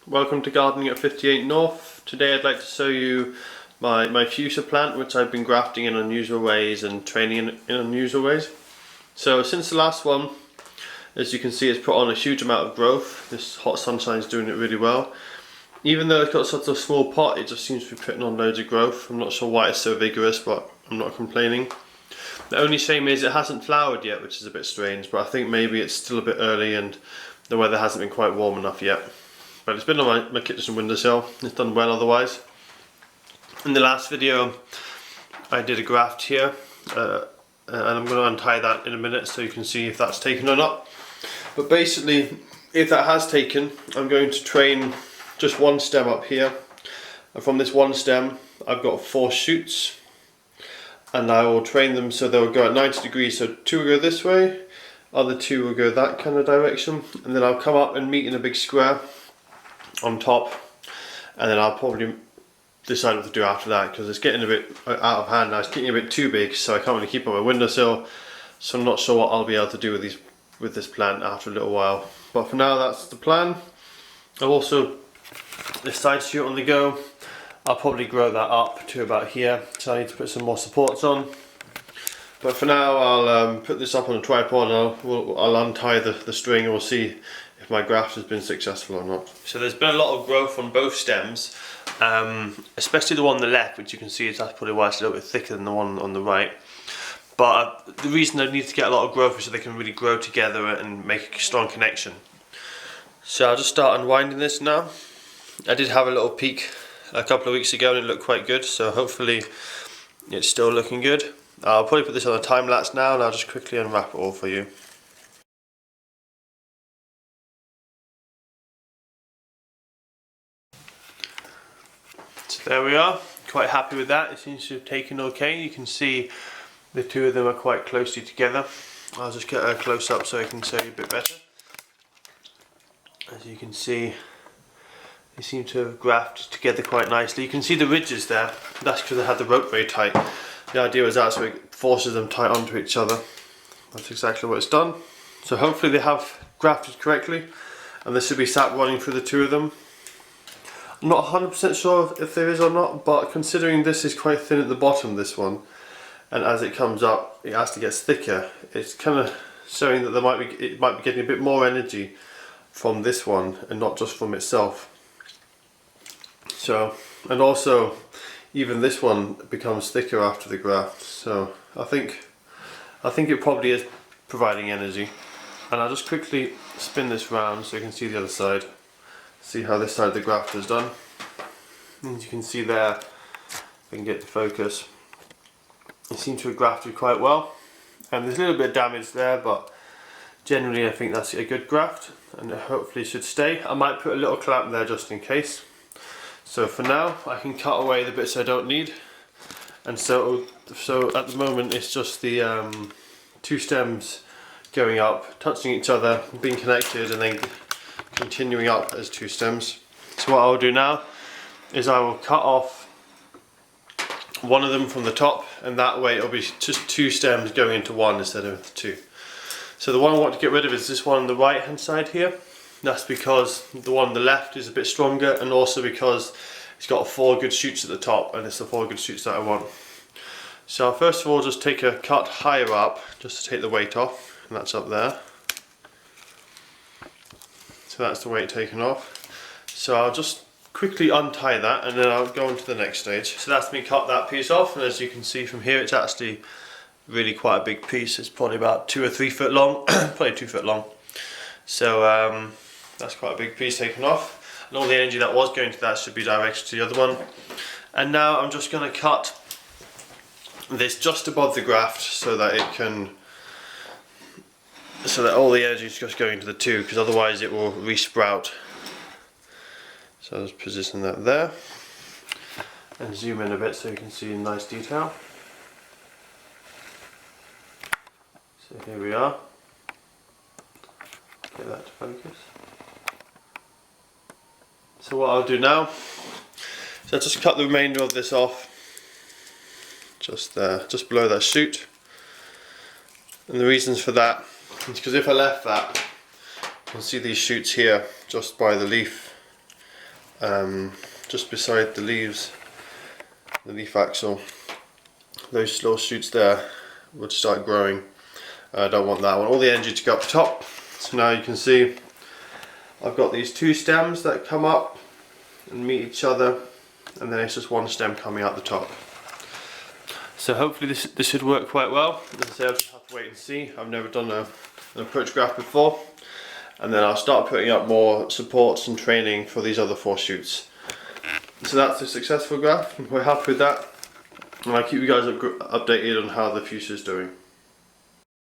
Welcome to Gardening at 58 North. Today I'd like to show you my Fushia plant, which I've been grafting in unusual ways and training in unusual ways. So since the last one, as you can see, it's put on a huge amount of growth. This hot sunshine is doing it really well. Even though it's got such a small pot, it just seems to be putting on loads of growth. I'm not sure why it's so vigorous, but I'm not complaining. The only shame is it hasn't flowered yet, which is a bit strange, but I think maybe it's still a bit early and the weather hasn't been quite warm enough yet. But it's been on my kitchen windowsill. It's done well otherwise. In the last video I did a graft here and I'm going to untie that in a minute so you can see if that's taken or not. But basically, if that has taken, I'm going to train just one stem up here, and from this one stem I've got 4 shoots, and I will train them so they'll go at 90 degrees, so 2 will go this way, other 2 will go that kind of direction, and then I'll come up and meet in a big square on top, and then I'll probably decide what to do after that, because it's getting a bit out of hand now. It's getting a bit too big, so I can't really keep on my windowsill, so I'm not sure what I'll be able to do with this plant after a little while. But for now, that's the plan. I've also this side shoot on the go. I'll probably grow that up to about here, so I need to put some more supports on. But for now, I'll put this up on a tripod and I'll untie the string, and we'll see if my graft has been successful or not. So there's been a lot of growth on both stems, especially the one on the left, which you can see that's probably why it's a little bit thicker than the one on the right. But the reason I need to get a lot of growth is so they can really grow together and make a strong connection. So I'll just start unwinding this now. I did have a little peek a couple of weeks ago and it looked quite good, so hopefully it's still looking good. I'll probably put this on a time lapse now and I'll just quickly unwrap it all for you. So there we are, quite happy with that. It seems to have taken okay. You can see the 2 of them are quite closely together. I'll just get a close up so I can show you a bit better. As you can see, they seem to have grafted together quite nicely. You can see the ridges there. That's because I had the rope very tight. The idea was that so it forces them tight onto each other. That's exactly what it's done. So hopefully they have grafted correctly, and this should be sap running through the 2 of them. I'm not 100% sure if there is or not, but considering this is quite thin at the bottom, this one, and as it comes up it actually gets thicker, it's kind of showing that it might be getting a bit more energy from this one and not just from itself. So, and also even this one becomes thicker after the graft, so I think it probably is providing energy. And I'll just quickly spin this round so you can see the other side, see how this side of the graft is done. As you can see there, if I can get the focus, it seems to have grafted quite well, and there's a little bit of damage there, but generally I think that's a good graft and it hopefully should stay. I might put a little clamp there just in case. So for now I can cut away the bits I don't need, and so at the moment it's just the 2 stems going up, touching each other, being connected, and then continuing up as 2 stems. So what I'll do now is I will cut off one of them from the top, and that way it'll be just 2 stems going into one instead of 2. So the one I want to get rid of is this one on the right hand side here. That's because the one on the left is a bit stronger, and also because it's got 4 good shoots at the top, and it's the 4 good shoots that I want. So I'll first of all just take a cut higher up just to take the weight off, and that's up there. So that's the weight taken off. So I'll just quickly untie that and then I'll go on to the next stage. So that's me cut that piece off, and as you can see from here it's actually really quite a big piece. It's probably about 2 or 3 foot long, probably 2 foot long. So that's quite a big piece taken off, and all the energy that was going to that should be directed to the other one. And now I'm just going to cut this just above the graft so that it can, so that all the energy is just going to the 2, because otherwise it will re-sprout. So I'll just position that there and zoom in a bit so you can see in nice detail. So here we are. Get that to focus. So what I'll do now is I'll just cut the remainder of this off just there, just below that shoot. And the reasons for that is because if I left that, you can see these shoots here just by the leaf just beside the leaves, the leaf axil. Those little shoots there would start growing. I don't want that. I want all the energy to go up top. So now you can see I've got these two stems that come up and meet each other, and then it's just one stem coming out the top. So hopefully this should work quite well. As I say, I'll just have to wait and see. I've never done an approach graft before, and then I'll start putting up more supports and training for these other 4 shoots. So that's a successful graft. We're happy with that, and I'll keep you guys updated on how the fuchsia is doing.